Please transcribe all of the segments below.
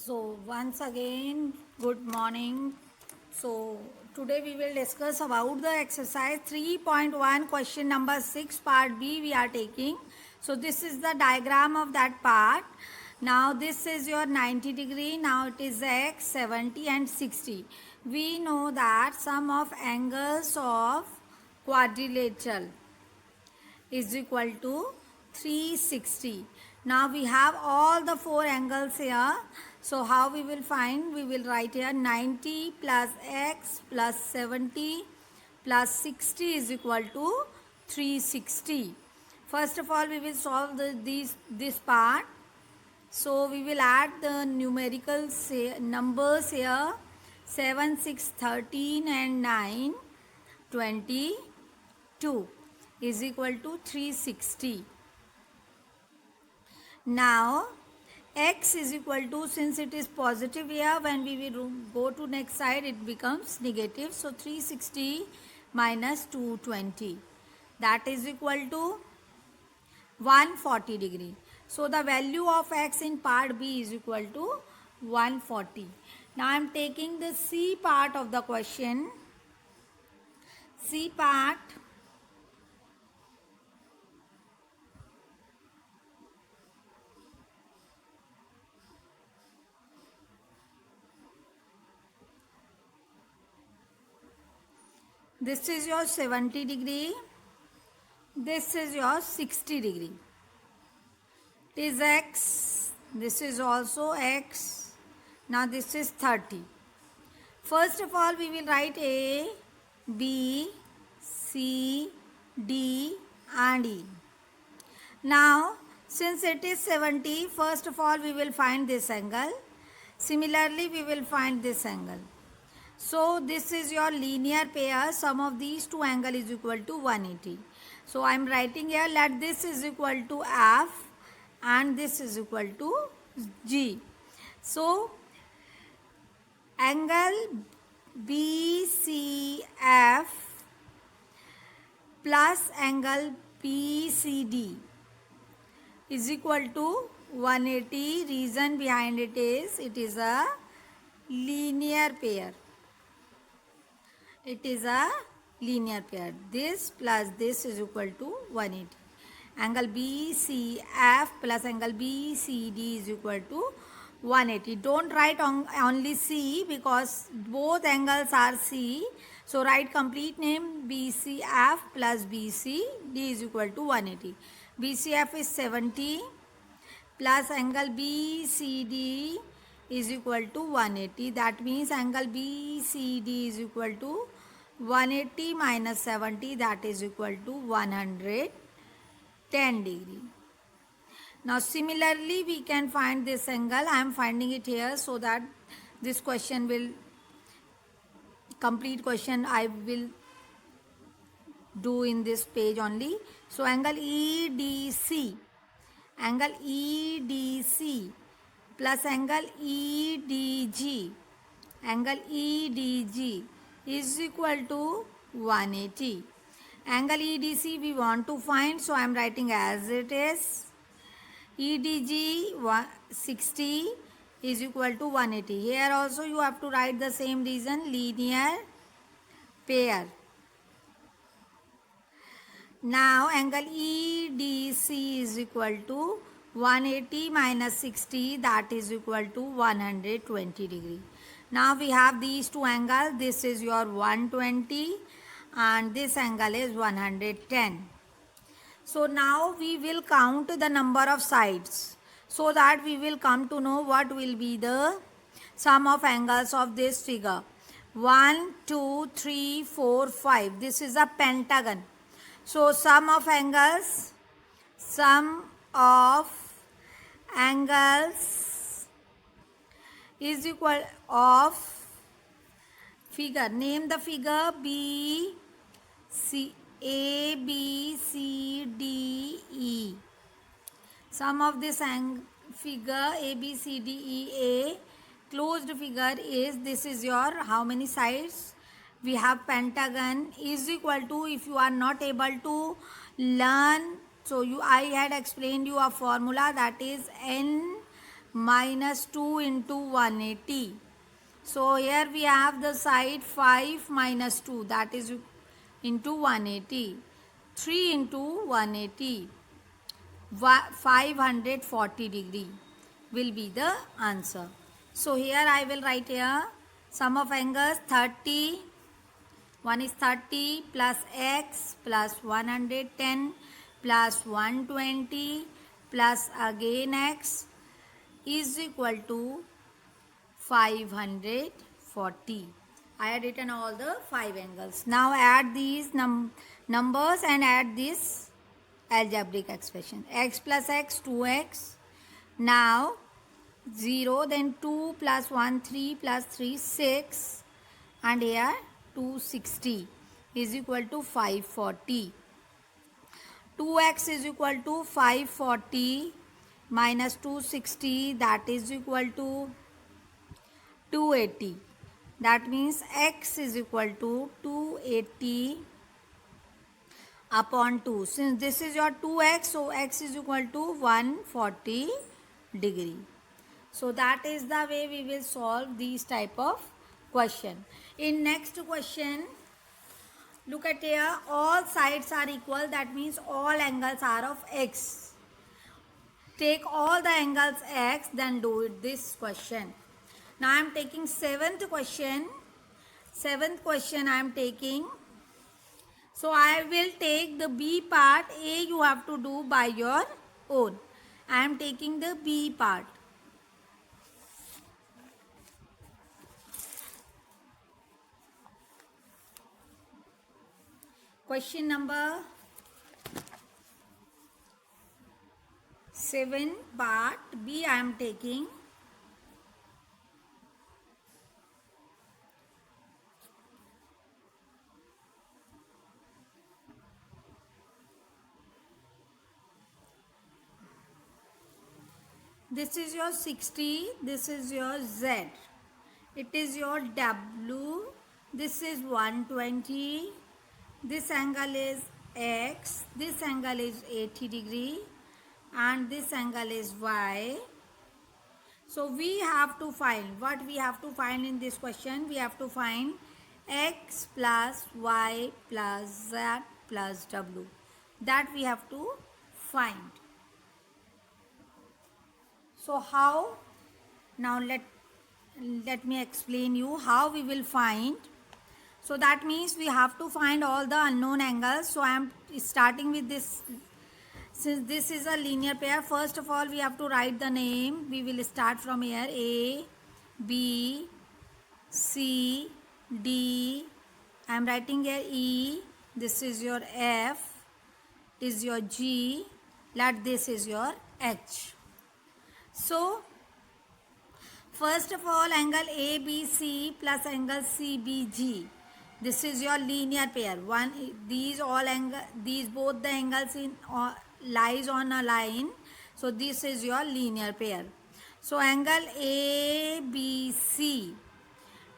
So once again, good morning. So today we will discuss about the exercise 3.1 question number 6 part B we are taking. So this is the diagram of that part. Now this is your 90 degree. Now it is x, 70 and 60. We know that sum of angles of quadrilateral is equal to 360. Now we have all the four angles here. So how we will find? We will write here 90 plus x plus 70 plus 60 is equal to 360. First of all, we will solve this part. So we will add the numerical numbers here 7, 6, 13 and 9, 22 is equal to 360. Now x is equal to, since it is positive here, when we will go to next side it becomes negative. So 360 minus 220, that is equal to 140 degree. So the value of x in part B is equal to 140. Now I am taking the C part of the question. C part. This is your 70 degree. This is your 60 degree. It is x. This is also x. Now this is 30. First of all, we will write A, B, C, D and E. Now, since it is 70, first of all, we will find this angle. Similarly, we will find this angle. So this is your linear pair. Sum of these two angles is equal to 180. So I am writing here, let this is equal to F and this is equal to G. So angle BCF plus angle BCD is equal to 180. Reason behind it is a linear pair. It is a linear pair. This plus this is equal to 180. Angle BCF plus angle BCD is equal to 180. Don't write only C because both angles are C. So write complete name BCF plus BCD is equal to 180. BCF is 70 plus angle BCD is equal to 180. That means angle BCD is equal to 180 minus 70, that is equal to 110 degree. Now similarly we can find this angle. I am finding it here so that this question will, complete question I will do in this page only. So angle EDC plus angle EDG is equal to 180. Angle EDC we want to find, so I am writing as it is. EDG 60 is equal to 180. Here also you have to write the same reason, linear pair. Now angle EDC is equal to 180 minus 60, that is equal to 120 degree. Now we have these two angles. This is your 120 and this angle is 110. So now we will count the number of sides so that we will come to know what will be the sum of angles of this figure. 1, 2, 3, 4, 5. This is a pentagon. So sum of angles is equal of figure. Name the figure A, B, C, D, E. Sum of this figure A, B, C, D, E, A. Closed figure is, this is your, how many sides? We have pentagon is equal to, if you are not able to learn, so I had explained you a formula, that is N minus 2 into 180. So here we have the side 5 minus 2, that is into 180. 3 into 180, 540 degree will be the answer. So here I will write here sum of angles 30. One is 30 plus x plus 110 plus 120 plus again x is equal to 540. I had written all the 5 angles. Now add these numbers and add this algebraic expression. X plus x, 2x. Now 0, then 2 plus 1, 3 plus 3, 6. And here 260 is equal to 540. 2x is equal to 540 minus 260, that is equal to 280. That means x is equal to 280 upon 2. Since this is your 2x, so x is equal to 140 degree. So that is the way we will solve these type of question. In next question, look at here, all sides are equal, that means all angles are of x. Take all the angles x, then do it this question. Now I am taking seventh question. Seventh question I am taking. So I will take the B part. A you have to do by your own. I am taking the B part. Question number 7 part B I am taking. This is your 60, this is your Z. It is your W, this is 120, this angle is X, this angle is 80 degree and this angle is Y. So we have to find, what we have to find in this question, we have to find X plus Y plus Z plus W. That we have to find. So how? Now let me explain you how we will find. So that means we have to find all the unknown angles. So I am starting with this. Since this is a linear pair, first of all we have to write the name. We will start from here. A, B, C, D. I am writing here E. This is your F. Is your G. Let this is your H. So first of all, angle ABC plus angle CBG. This is your linear pair. These both the angles lies on a line. So this is your linear pair. So angle ABC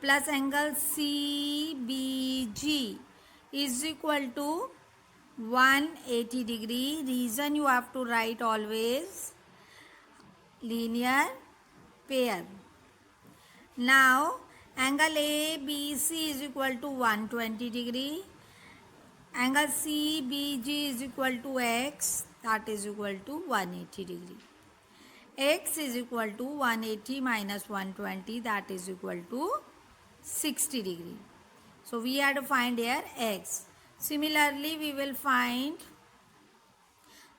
plus angle CBG is equal to 180 degree. Reason you have to write always linear pair. Now angle ABC is equal to 120 degree. Angle CBG is equal to X, that is equal to 180 degree. X is equal to 180 minus 120, that is equal to 60 degree. So we have to find here X. Similarly, we will find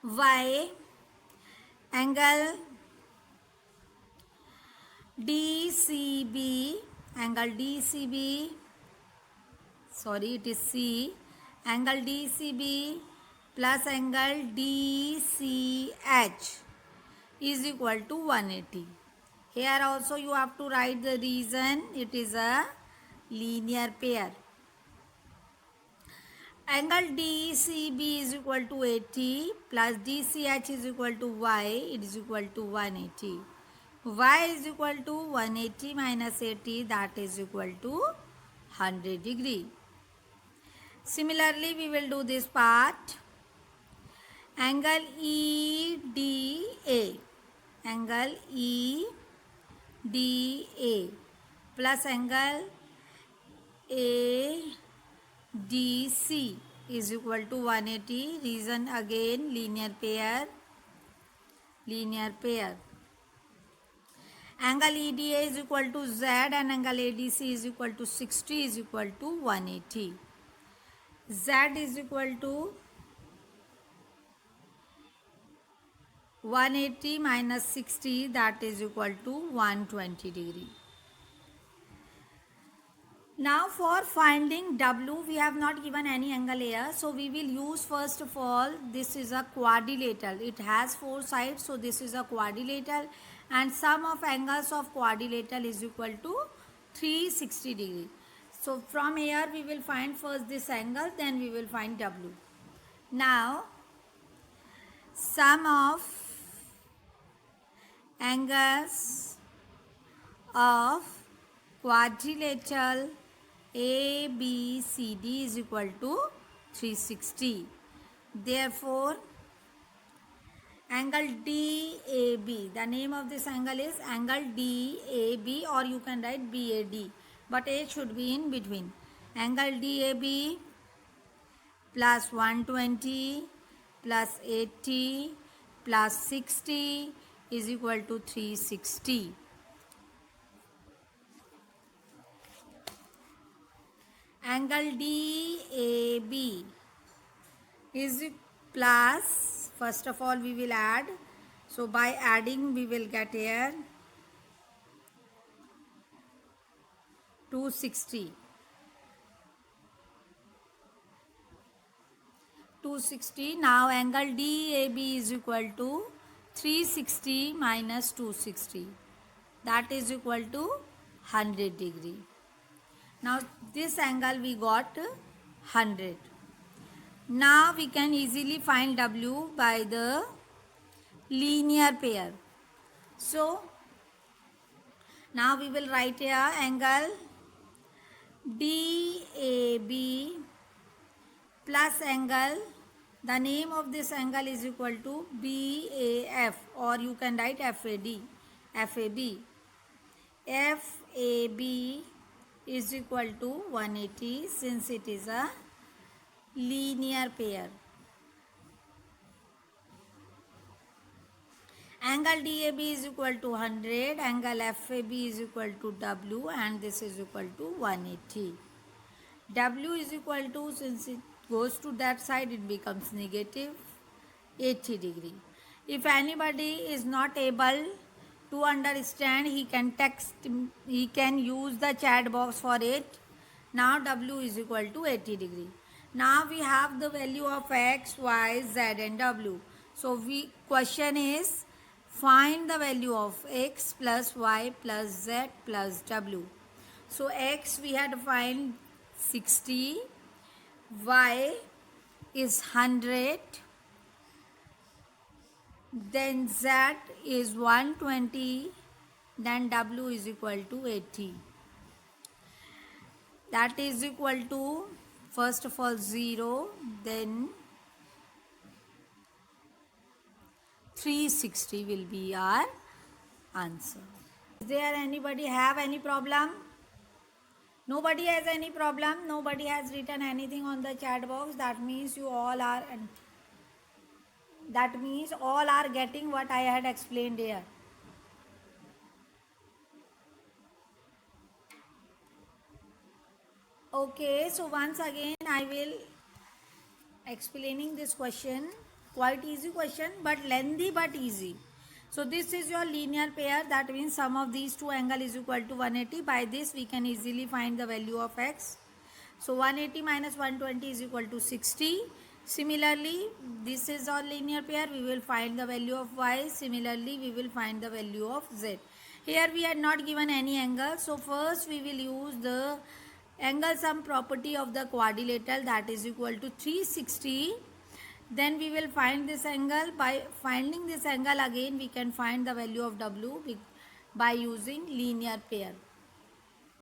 Y. Angle DCB, angle DCB, sorry it is C, angle DCB plus angle DCH is equal to 180. Here also you have to write the reason, it is a linear pair. Angle DCB is equal to 80 plus DCH is equal to Y, it is equal to 180. Y is equal to 180 minus 80, that is equal to 100 degree. Similarly, we will do this part. Angle EDA. angle EDA plus angle ADC is equal to 180. Reason again linear pair. Angle EDA is equal to Z and angle ADC is equal to 60 is equal to 180. Z is equal to 180 minus 60, that is equal to 120 degree. Now for finding W, we have not given any angle here. So we will use first of all, this is a quadrilateral. It has 4 sides. So this is a quadrilateral and sum of angles of quadrilateral is equal to 360 degree. So from here we will find first this angle, then we will find W. Now sum of angles of quadrilateral ABCD is equal to 360. Therefore, angle DAB, the name of this angle is angle DAB, or you can write BAD, but A should be in between. Angle DAB plus 120 plus 80 plus 60 is equal to 360. Angle DAB is plus, first of all we will add. So by adding we will get here 260. 260. Now angle DAB is equal to 360 minus 260. That is equal to 100 degree. Now this angle we got 100. Now we can easily find W by the linear pair. So now we will write here angle DAB plus angle, the name of this angle is equal to BAF, or you can write FAB. FAB is equal to 180 since it is a linear pair. Angle DAB is equal to 100, angle FAB is equal to W, and this is equal to 180. W is equal to, since it goes to that side, it becomes negative 80 degree. If anybody is not able to understand, he can use the chat box for it. Now W is equal to 80 degree. Now we have the value of X, Y, Z and W. So question is find the value of X plus Y plus Z plus W. So X we had to find 60, Y is 100, then Z is 120, then W is equal to 80. That is equal to, first of all 0, then 360 will be our answer. Is there anybody have any problem? Nobody has any problem. Nobody has written anything on the chat box. That means you all are, that means all are getting what I had explained here. Okay, so once again I will explaining this question. Quite easy question, but lengthy but easy. So this is your linear pair. That means sum of these two angle is equal to 180. By this we can easily find the value of X. So 180 minus 120 is equal to 60. Similarly, this is our linear pair. We will find the value of Y. Similarly, we will find the value of Z. Here we had not given any angle. So first we will use the angle sum property of the quadrilateral, that is equal to 360. Then we will find this angle. By finding this angle again, we can find the value of W by using linear pair.